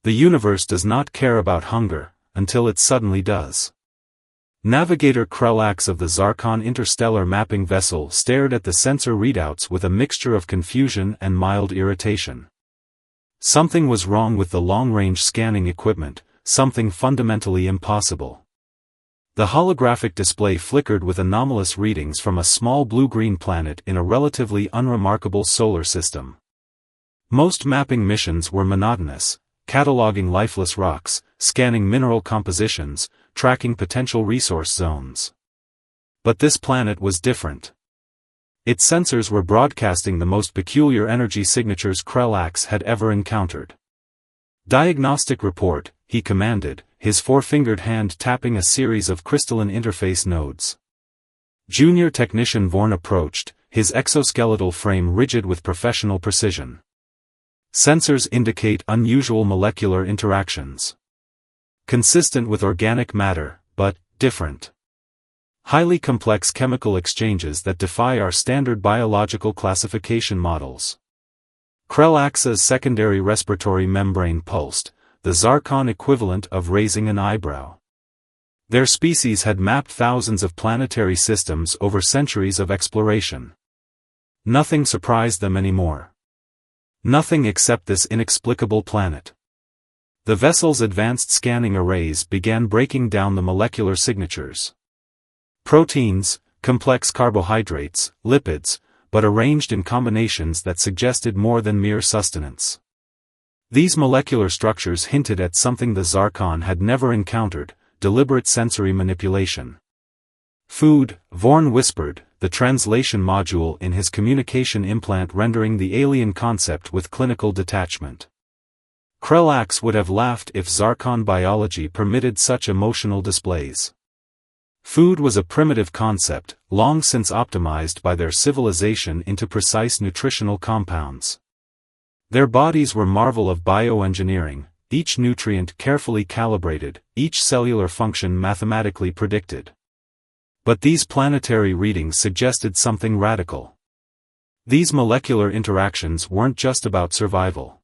The universe does not care about hunger, until it suddenly does. Navigator Krellax of the Zarkon interstellar mapping vessel stared at the sensor readouts with a mixture of confusion and mild irritation. Something was wrong with the long-range scanning equipment, something fundamentally impossible. The holographic display flickered with anomalous readings from a small blue-green planet in a relatively unremarkable solar system. Most mapping missions were monotonous, cataloging lifeless rocks, scanning mineral compositions, tracking potential resource zones. But this planet was different. Its sensors were broadcasting the most peculiar energy signatures Krellax had ever encountered. "Diagnostic report," he commanded, his four-fingered hand tapping a series of crystalline interface nodes. Junior Technician Vorn approached, his exoskeletal frame rigid with professional precision. "Sensors indicate unusual molecular interactions. Consistent with organic matter, but different. Highly complex chemical exchanges that defy our standard biological classification models." Krellax's secondary respiratory membrane pulsed, the Zarkon equivalent of raising an eyebrow. Their species had mapped thousands of planetary systems over centuries of exploration. Nothing surprised them anymore. Nothing except this inexplicable planet. The vessel's advanced scanning arrays began breaking down the molecular signatures. Proteins, complex carbohydrates, lipids, but arranged in combinations that suggested more than mere sustenance. These molecular structures hinted at something the Zarkon had never encountered: deliberate sensory manipulation. "Food," Vorn whispered, the translation module in his communication implant rendering the alien concept with clinical detachment. Krellax would have laughed if Zarkon biology permitted such emotional displays. Food was a primitive concept, long since optimized by their civilization into precise nutritional compounds. Their bodies were marvel of bioengineering, each nutrient carefully calibrated, each cellular function mathematically predicted. But these planetary readings suggested something radical. These molecular interactions weren't just about survival.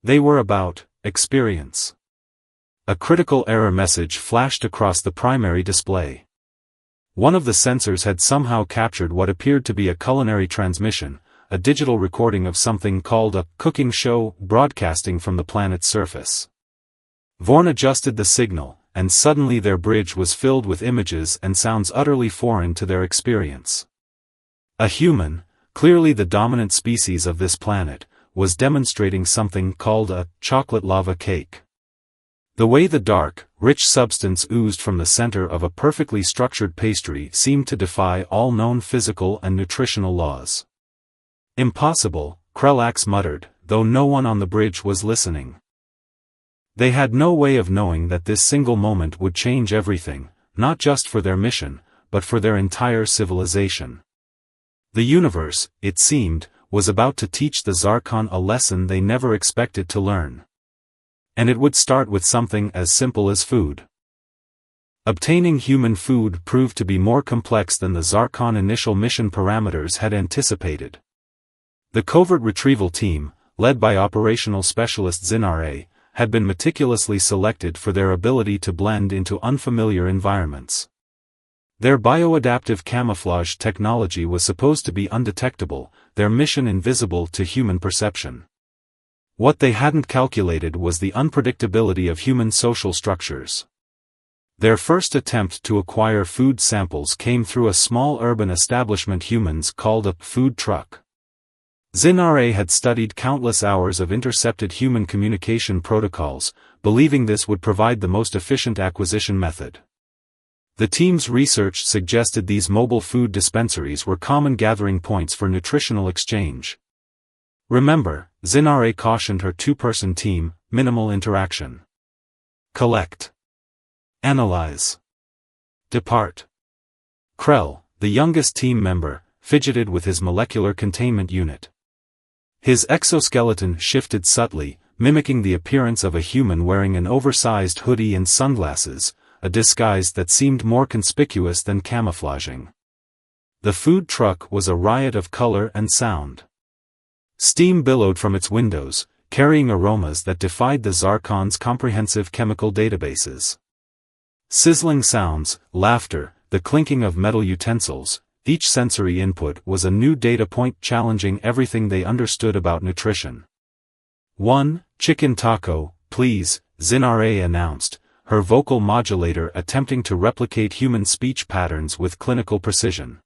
They were about experience. A critical error message flashed across the primary display. One of the sensors had somehow captured what appeared to be a culinary transmission, a digital recording of something called a cooking show broadcasting from the planet's surface. Vorn adjusted the signal, and suddenly their bridge was filled with images and sounds utterly foreign to their experience. A human, clearly the dominant species of this planet, was demonstrating something called a chocolate lava cake. The way the dark, rich substance oozed from the center of a perfectly structured pastry seemed to defy all known physical and nutritional laws. "Impossible," Krellax muttered, though no one on the bridge was listening. They had no way of knowing that this single moment would change everything, not just for their mission, but for their entire civilization. The universe, it seemed, was about to teach the Zarkon a lesson they never expected to learn. And it would start with something as simple as food. Obtaining human food proved to be more complex than the Zarkon initial mission parameters had anticipated. The covert retrieval team, led by operational specialist Zinare, had been meticulously selected for their ability to blend into unfamiliar environments. Their bioadaptive camouflage technology was supposed to be undetectable, their mission invisible to human perception. What they hadn't calculated was the unpredictability of human social structures. Their first attempt to acquire food samples came through a small urban establishment humans called a food truck. Zinare had studied countless hours of intercepted human communication protocols, believing this would provide the most efficient acquisition method. The team's research suggested these mobile food dispensaries were common gathering points for nutritional exchange. "Remember," Zinare cautioned her two-person team, "minimal interaction. Collect. Analyze. Depart." Krell, the youngest team member, fidgeted with his molecular containment unit. His exoskeleton shifted subtly, mimicking the appearance of a human wearing an oversized hoodie and sunglasses, a disguise that seemed more conspicuous than camouflaging. The food truck was a riot of color and sound. Steam billowed from its windows, carrying aromas that defied the Zarkon's comprehensive chemical databases. Sizzling sounds, laughter, the clinking of metal utensils, each sensory input was a new data point challenging everything they understood about nutrition. "One chicken taco, please," Zinare announced, her vocal modulator attempting to replicate human speech patterns with clinical precision.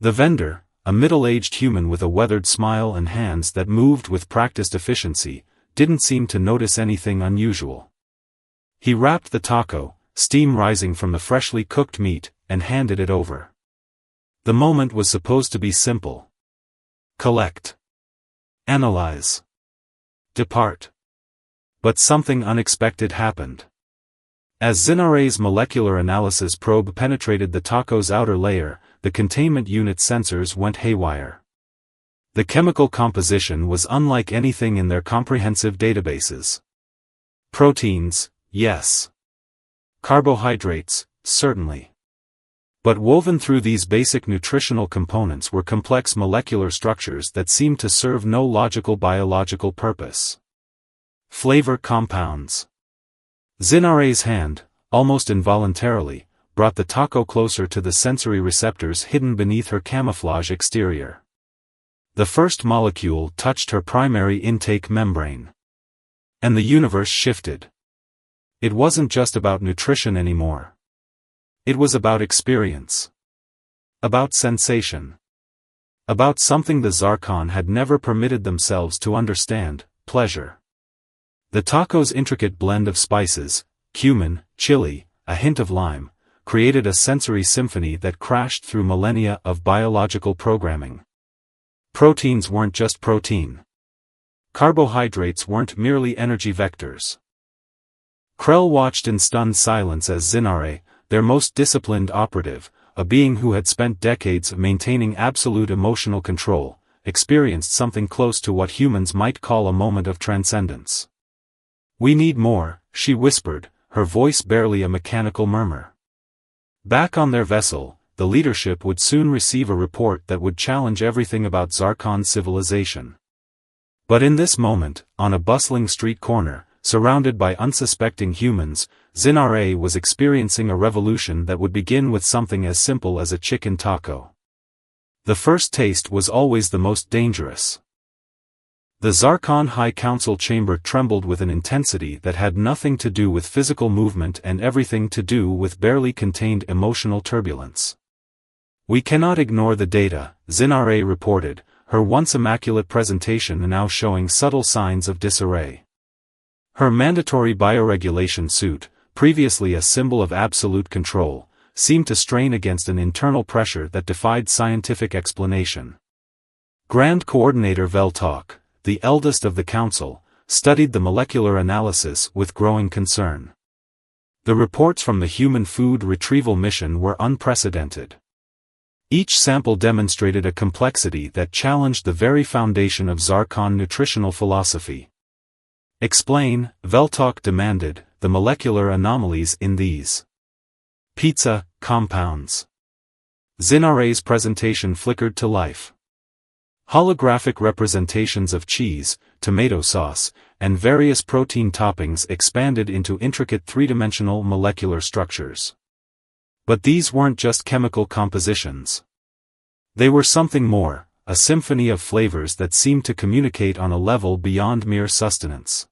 The vendor, a middle-aged human with a weathered smile and hands that moved with practiced efficiency, didn't seem to notice anything unusual. He wrapped the taco, steam rising from the freshly cooked meat, and handed it over. The moment was supposed to be simple. Collect. Analyze. Depart. But something unexpected happened. As Zinare's molecular analysis probe penetrated the taco's outer layer, the containment unit sensors went haywire. The chemical composition was unlike anything in their comprehensive databases. Proteins, yes. Carbohydrates, certainly. But woven through these basic nutritional components were complex molecular structures that seemed to serve no logical biological purpose. Flavor compounds. Zinare's hand, almost involuntarily, brought the taco closer to the sensory receptors hidden beneath her camouflage exterior. The first molecule touched her primary intake membrane. And the universe shifted. It wasn't just about nutrition anymore. It was about experience. About sensation. About something the Zarkon had never permitted themselves to understand, pleasure. The taco's intricate blend of spices, cumin, chili, a hint of lime, created a sensory symphony that crashed through millennia of biological programming. Proteins weren't just protein. Carbohydrates weren't merely energy vectors. Krell watched in stunned silence as Zinare, their most disciplined operative, a being who had spent decades maintaining absolute emotional control, experienced something close to what humans might call a moment of transcendence. "We need more," she whispered, her voice barely a mechanical murmur. Back on their vessel, the leadership would soon receive a report that would challenge everything about Zarkon's civilization. But in this moment, on a bustling street corner, surrounded by unsuspecting humans, Zinare was experiencing a revolution that would begin with something as simple as a chicken taco. The first taste was always the most dangerous. The Zarkon High Council chamber trembled with an intensity that had nothing to do with physical movement and everything to do with barely contained emotional turbulence. "We cannot ignore the data," Zinare reported, her once immaculate presentation now showing subtle signs of disarray. Her mandatory bioregulation suit, previously a symbol of absolute control, seemed to strain against an internal pressure that defied scientific explanation. Grand Coordinator Veltok, the eldest of the council, studied the molecular analysis with growing concern. The reports from the human food retrieval mission were unprecedented. Each sample demonstrated a complexity that challenged the very foundation of Zarkon nutritional philosophy. "Explain," Veltok demanded, "the molecular anomalies in these pizza compounds." Zinare's presentation flickered to life. Holographic representations of cheese, tomato sauce, and various protein toppings expanded into intricate three-dimensional molecular structures. But these weren't just chemical compositions. They were something more, a symphony of flavors that seemed to communicate on a level beyond mere sustenance.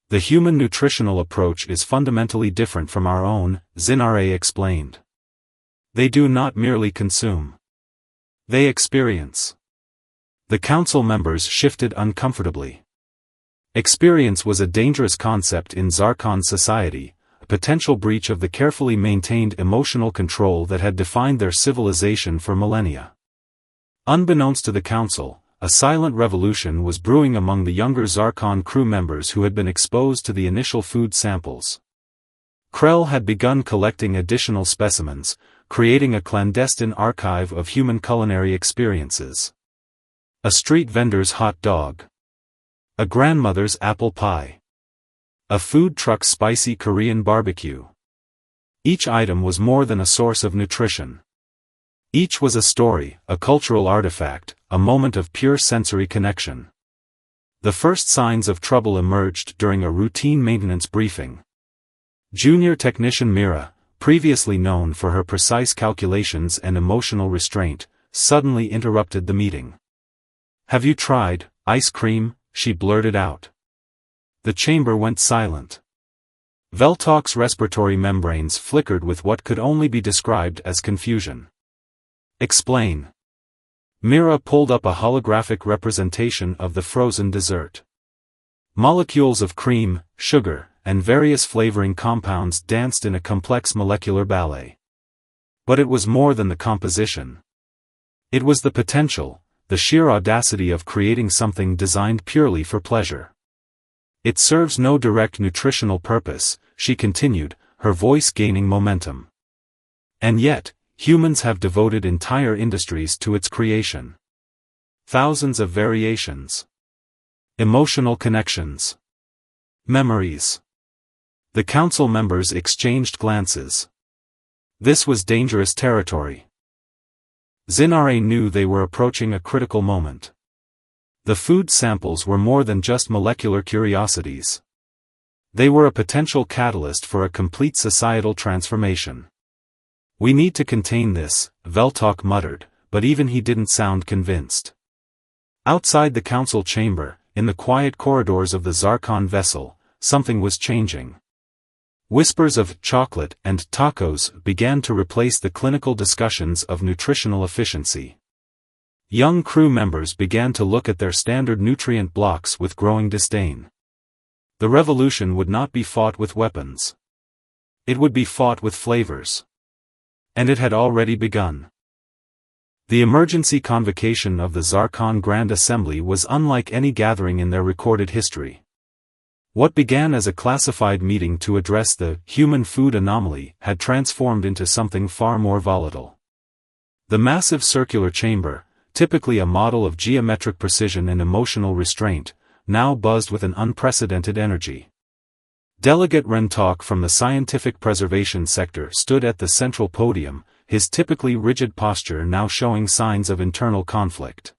"The human nutritional approach is fundamentally different from our own," Zinare explained. "They do not merely consume. They experience." The council members shifted uncomfortably. Experience was a dangerous concept in Zarkon society, a potential breach of the carefully maintained emotional control that had defined their civilization for millennia. Unbeknownst to the council, a silent revolution was brewing among the younger Zarkon crew members who had been exposed to the initial food samples. Krell had begun collecting additional specimens, creating a clandestine archive of human culinary experiences. A street vendor's hot dog. A grandmother's apple pie. A food truck's spicy Korean barbecue. Each item was more than a source of nutrition. Each was a story, a cultural artifact, a moment of pure sensory connection. The first signs of trouble emerged during a routine maintenance briefing. Junior technician Mira, previously known for her precise calculations and emotional restraint, suddenly interrupted the meeting. "Have you tried ice cream?" she blurted out. The chamber went silent. Veltok's respiratory membranes flickered with what could only be described as confusion. "Explain." Mira pulled up a holographic representation of the frozen dessert. Molecules of cream, sugar, and various flavoring compounds danced in a complex molecular ballet. But it was more than the composition. It was the potential, the sheer audacity of creating something designed purely for pleasure. "It serves no direct nutritional purpose," she continued, her voice gaining momentum. "And yet, humans have devoted entire industries to its creation. Thousands of variations. Emotional connections. Memories." The council members exchanged glances. This was dangerous territory. Zinare knew they were approaching a critical moment. The food samples were more than just molecular curiosities. They were a potential catalyst for a complete societal transformation. "We need to contain this," Veltok muttered, but even he didn't sound convinced. Outside the council chamber, in the quiet corridors of the Zarkon vessel, something was changing. Whispers of chocolate and tacos began to replace the clinical discussions of nutritional efficiency. Young crew members began to look at their standard nutrient blocks with growing disdain. The revolution would not be fought with weapons. It would be fought with flavors. And it had already begun. The emergency convocation of the Zarkon Grand Assembly was unlike any gathering in their recorded history. What began as a classified meeting to address the human food anomaly had transformed into something far more volatile. The massive circular chamber, typically a model of geometric precision and emotional restraint, now buzzed with an unprecedented energy. Delegate Rentok from the scientific preservation sector stood at the central podium, his typically rigid posture now showing signs of internal conflict.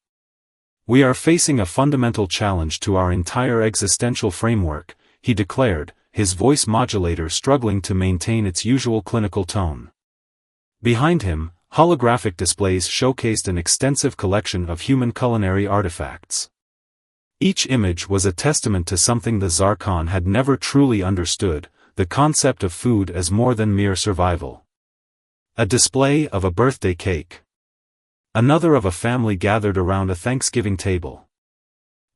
"We are facing a fundamental challenge to our entire existential framework," he declared, his voice modulator struggling to maintain its usual clinical tone. Behind him, holographic displays showcased an extensive collection of human culinary artifacts. Each image was a testament to something the Zarkon had never truly understood, the concept of food as more than mere survival. A display of a birthday cake. Another of a family gathered around a Thanksgiving table.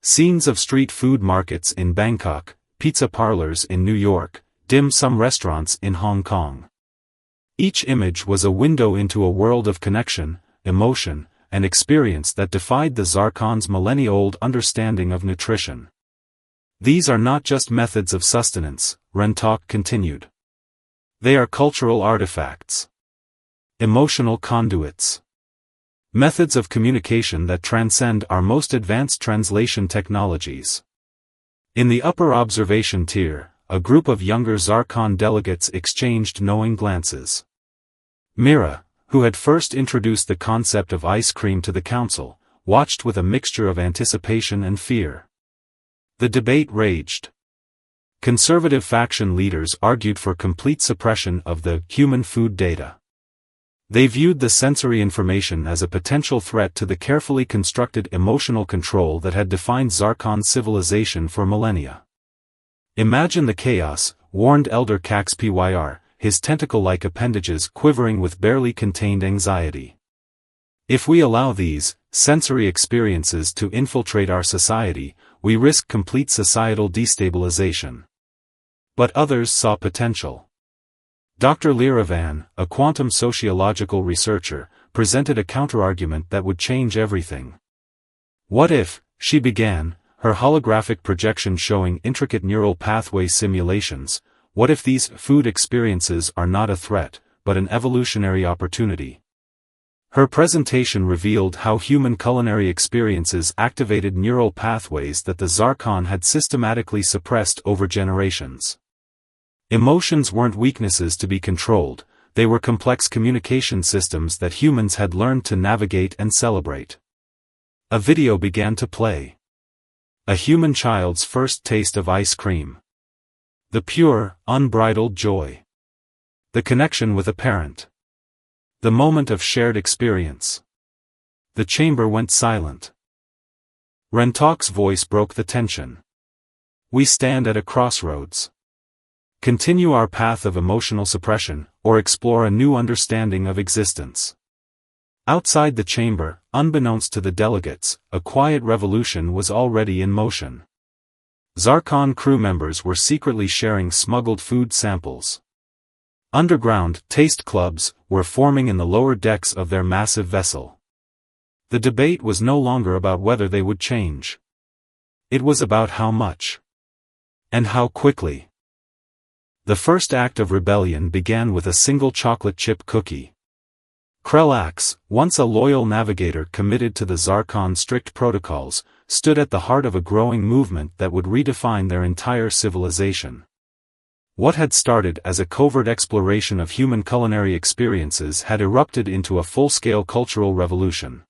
Scenes of street food markets in Bangkok, pizza parlors in New York, dim sum restaurants in Hong Kong. Each image was a window into a world of connection, emotion, and experience that defied the Zarkon's millennia-old understanding of nutrition. "These are not just methods of sustenance," Rentok continued. "They are cultural artifacts. Emotional conduits. Methods of communication that transcend our most advanced translation technologies." In the upper observation tier, a group of younger Zarkon delegates exchanged knowing glances. Mira, who had first introduced the concept of ice cream to the council, watched with a mixture of anticipation and fear. The debate raged. Conservative faction leaders argued for complete suppression of the human food data. They viewed the sensory information as a potential threat to the carefully constructed emotional control that had defined Zarkon civilization for millennia. "Imagine the chaos," warned Elder Cax Pyr, his tentacle-like appendages quivering with barely contained anxiety. "If we allow these sensory experiences to infiltrate our society, we risk complete societal destabilization." But others saw potential. Dr. Lyravan, a quantum sociological researcher, presented a counterargument that would change everything. "What if," she began, her holographic projection showing intricate neural pathway simulations, "what if these food experiences are not a threat, but an evolutionary opportunity?" Her presentation revealed how human culinary experiences activated neural pathways that the Zarkon had systematically suppressed over generations. Emotions weren't weaknesses to be controlled, they were complex communication systems that humans had learned to navigate and celebrate. A video began to play. A human child's first taste of ice cream. The pure, unbridled joy. The connection with a parent. The moment of shared experience. The chamber went silent. Rentok's voice broke the tension. We stand at a crossroads. Continue our path of emotional suppression, or explore a new understanding of existence. Outside the chamber, unbeknownst to the delegates, a quiet revolution was already in motion. Zarkon crew members were secretly sharing smuggled food samples. Underground taste clubs were forming in the lower decks of their massive vessel. The debate was no longer about whether they would change. It was about how much. And how quickly. The first act of rebellion began with a single chocolate chip cookie. Krelax, once a loyal navigator committed to the Zarkon strict protocols, stood at the heart of a growing movement that would redefine their entire civilization. What had started as a covert exploration of human culinary experiences had erupted into a full-scale cultural revolution.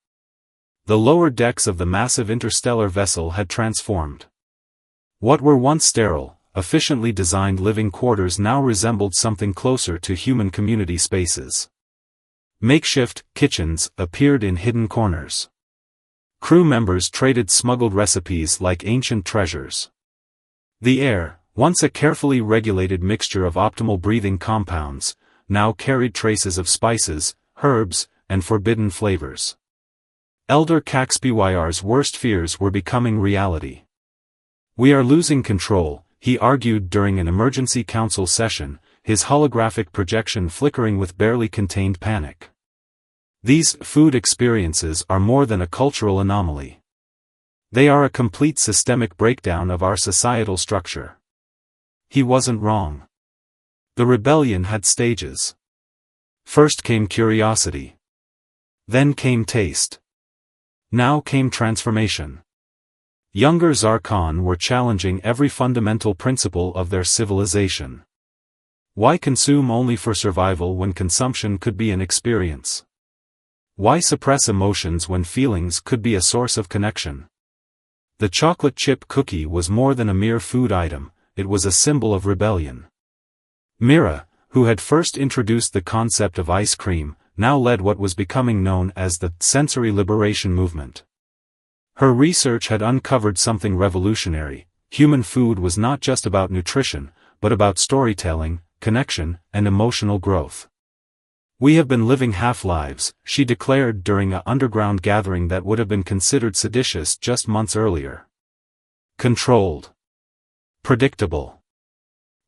The lower decks of the massive interstellar vessel had transformed. What were once sterile, efficiently designed living quarters now resembled something closer to human community spaces. Makeshift kitchens appeared in hidden corners. Crew members traded smuggled recipes like ancient treasures. The air, once a carefully regulated mixture of optimal breathing compounds, now carried traces of spices, herbs, and forbidden flavors. Elder Caxpyr's worst fears were becoming reality. We are losing control, he argued during an emergency council session, his holographic projection flickering with barely contained panic. These food experiences are more than a cultural anomaly. They are a complete systemic breakdown of our societal structure. He wasn't wrong. The rebellion had stages. First came curiosity. Then came taste. Now came transformation. Younger Zarkon were challenging every fundamental principle of their civilization. Why consume only for survival when consumption could be an experience? Why suppress emotions when feelings could be a source of connection? The chocolate chip cookie was more than a mere food item, it was a symbol of rebellion. Mira, who had first introduced the concept of ice cream, now led what was becoming known as the sensory liberation movement. Her research had uncovered something revolutionary. Human food was not just about nutrition, but about storytelling, connection, and emotional growth. We have been living half-lives, she declared during an underground gathering that would have been considered seditious just months earlier. Controlled. Predictable.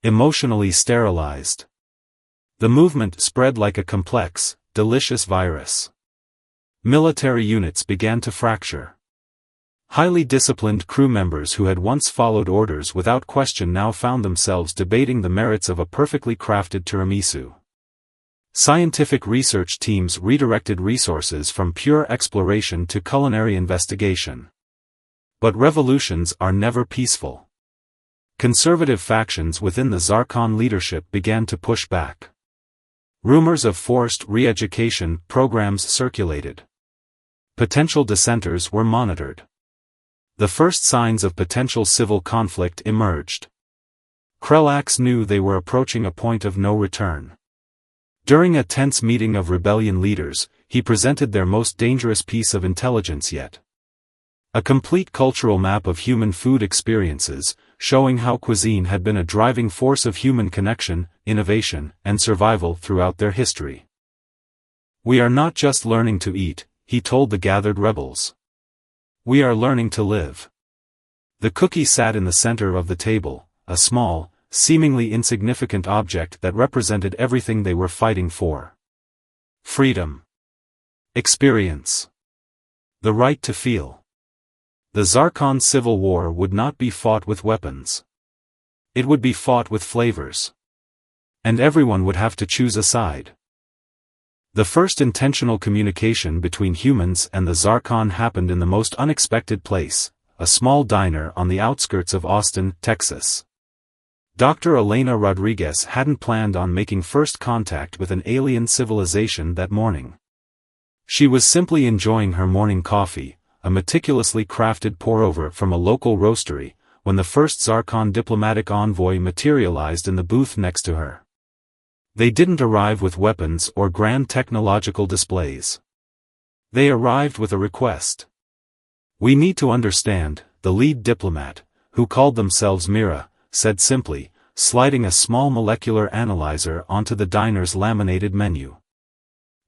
Emotionally sterilized. The movement spread like a complex, delicious virus. Military units began to fracture. Highly disciplined crew members who had once followed orders without question now found themselves debating the merits of a perfectly crafted tiramisu. Scientific research teams redirected resources from pure exploration to culinary investigation. But revolutions are never peaceful. Conservative factions within the Zarkon leadership began to push back. Rumors of forced re-education programs circulated. Potential dissenters were monitored. The first signs of potential civil conflict emerged. Krelax knew they were approaching a point of no return. During a tense meeting of rebellion leaders, he presented their most dangerous piece of intelligence yet. A complete cultural map of human food experiences, showing how cuisine had been a driving force of human connection, innovation, and survival throughout their history. We are not just learning to eat, he told the gathered rebels. We are learning to live. The cookie sat in the center of the table, a small, seemingly insignificant object that represented everything they were fighting for. Freedom. Experience. The right to feel. The Zarkon civil war would not be fought with weapons. It would be fought with flavors. And everyone would have to choose a side. The first intentional communication between humans and the Zarkon happened in the most unexpected place, a small diner on the outskirts of Austin, Texas. Dr. Elena Rodriguez hadn't planned on making first contact with an alien civilization that morning. She was simply enjoying her morning coffee, a meticulously crafted pour-over from a local roastery, when the first Zarkon diplomatic envoy materialized in the booth next to her. They didn't arrive with weapons or grand technological displays. They arrived with a request. "We need to understand," the lead diplomat, who called themselves Mira, said simply, sliding a small molecular analyzer onto the diner's laminated menu.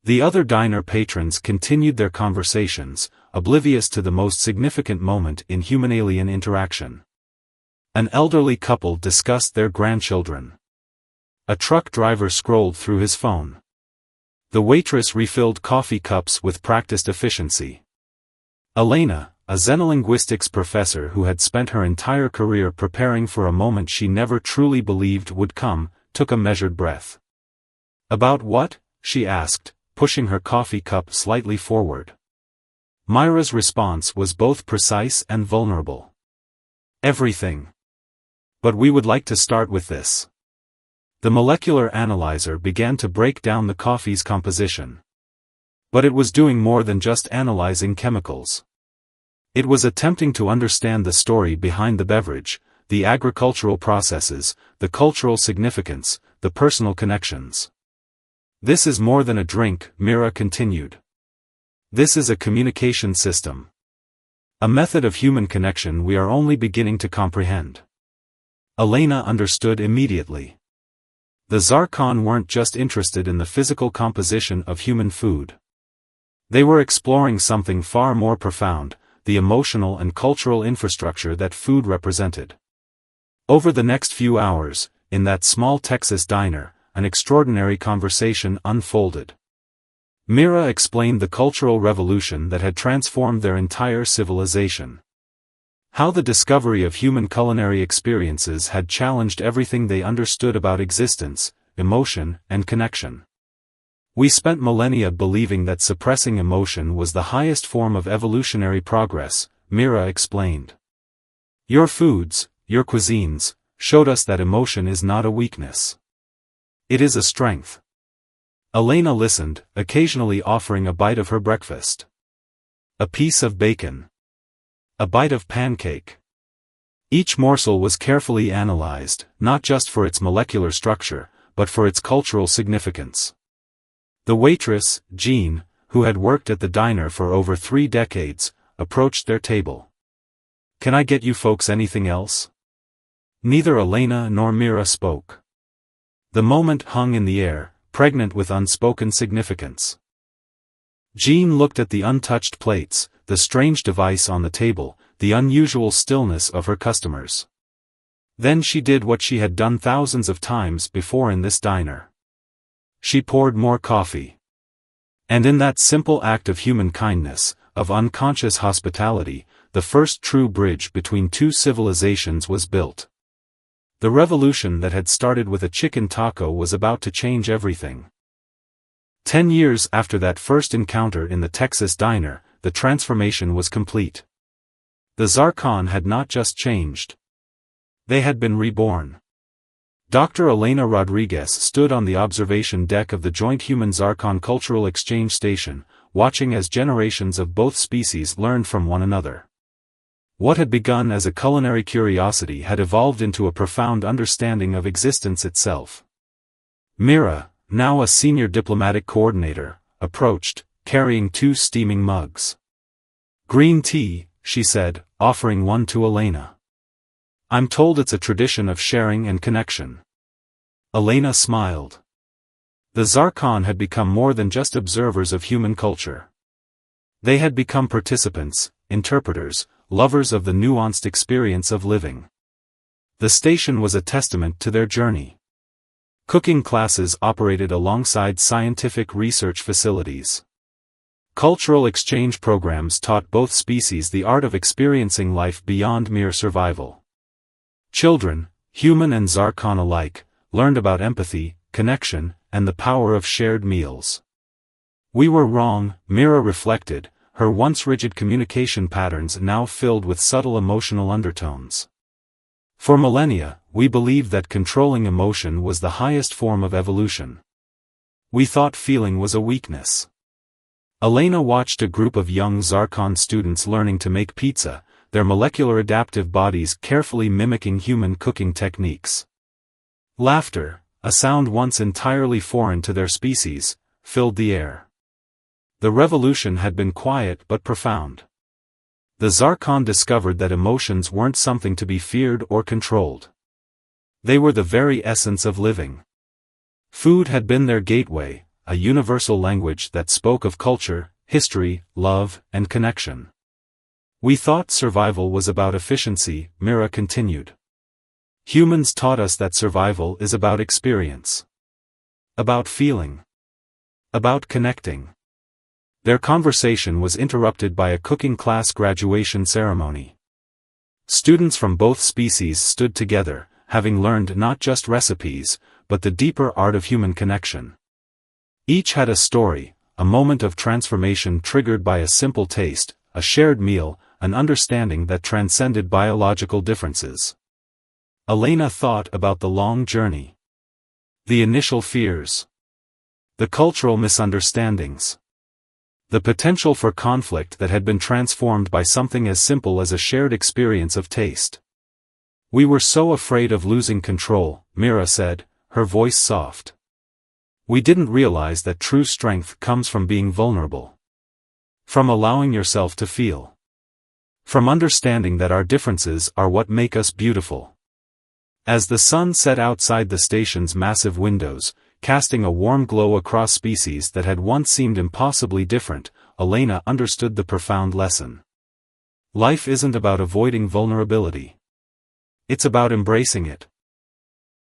The other diner patrons continued their conversations, oblivious to the most significant moment in human-alien interaction. An elderly couple discussed their grandchildren. A truck driver scrolled through his phone. The waitress refilled coffee cups with practiced efficiency. Elena, a xenolinguistics professor who had spent her entire career preparing for a moment she never truly believed would come, took a measured breath. "About what?" she asked, pushing her coffee cup slightly forward. Myra's response was both precise and vulnerable. "Everything. But we would like to start with this." The molecular analyzer began to break down the coffee's composition. But it was doing more than just analyzing chemicals. It was attempting to understand the story behind the beverage, the agricultural processes, the cultural significance, the personal connections. "This is more than a drink," Mira continued. "This is a communication system. A method of human connection we are only beginning to comprehend." Elena understood immediately. The Zarkon weren't just interested in the physical composition of human food. They were exploring something far more profound, the emotional and cultural infrastructure that food represented. Over the next few hours, in that small Texas diner, an extraordinary conversation unfolded. Mira explained the cultural revolution that had transformed their entire civilization. How the discovery of human culinary experiences had challenged everything they understood about existence, emotion, and connection. "We spent millennia believing that suppressing emotion was the highest form of evolutionary progress," Mira explained. "Your foods, your cuisines, showed us that emotion is not a weakness. It is a strength." Elena listened, occasionally offering a bite of her breakfast. A piece of bacon. A bite of pancake. Each morsel was carefully analyzed, not just for its molecular structure, but for its cultural significance. The waitress, Jean, who had worked at the diner for over 3 decades, approached their table. "Can I get you folks anything else?" Neither Elena nor Mira spoke. The moment hung in the air, pregnant with unspoken significance. Jean looked at the untouched plates, the strange device on the table, the unusual stillness of her customers. Then she did what she had done thousands of times before in this diner. She poured more coffee. And in that simple act of human kindness, of unconscious hospitality, the first true bridge between two civilizations was built. The revolution that had started with a chicken taco was about to change everything. 10 years after that first encounter in the Texas diner, the transformation was complete. The Zarkon had not just changed. They had been reborn. Dr. Elena Rodriguez stood on the observation deck of the joint Human-Zarkon Cultural Exchange Station, watching as generations of both species learned from one another. What had begun as a culinary curiosity had evolved into a profound understanding of existence itself. Mira, now a senior diplomatic coordinator, approached, carrying 2 steaming mugs. "Green tea," she said, offering one to Elena. "I'm told it's a tradition of sharing and connection." Elena smiled. The Zarkon had become more than just observers of human culture. They had become participants, interpreters, lovers of the nuanced experience of living. The station was a testament to their journey. Cooking classes operated alongside scientific research facilities. Cultural exchange programs taught both species the art of experiencing life beyond mere survival. Children, human and Zarkon alike, learned about empathy, connection, and the power of shared meals. We were wrong, Mira reflected, her once rigid communication patterns now filled with subtle emotional undertones. For millennia, we believed that controlling emotion was the highest form of evolution. We thought feeling was a weakness. Elena watched a group of young Zarkon students learning to make pizza, their molecular adaptive bodies carefully mimicking human cooking techniques. Laughter, a sound once entirely foreign to their species, filled the air. The revolution had been quiet but profound. The Zarkon discovered that emotions weren't something to be feared or controlled. They were the very essence of living. Food had been their gateway, a universal language that spoke of culture, history, love, and connection. We thought survival was about efficiency, Mira continued. Humans taught us that survival is about experience. About feeling. About connecting. Their conversation was interrupted by a cooking class graduation ceremony. Students from both species stood together, having learned not just recipes, but the deeper art of human connection. Each had a story, a moment of transformation triggered by a simple taste, a shared meal, an understanding that transcended biological differences. Elena thought about the long journey. The initial fears. The cultural misunderstandings. The potential for conflict that had been transformed by something as simple as a shared experience of taste. We were so afraid of losing control, Mira said, her voice soft. We didn't realize that true strength comes from being vulnerable. From allowing yourself to feel. From understanding that our differences are what make us beautiful. As the sun set outside the station's massive windows, casting a warm glow across species that had once seemed impossibly different, Elena understood the profound lesson. Life isn't about avoiding vulnerability. It's about embracing it.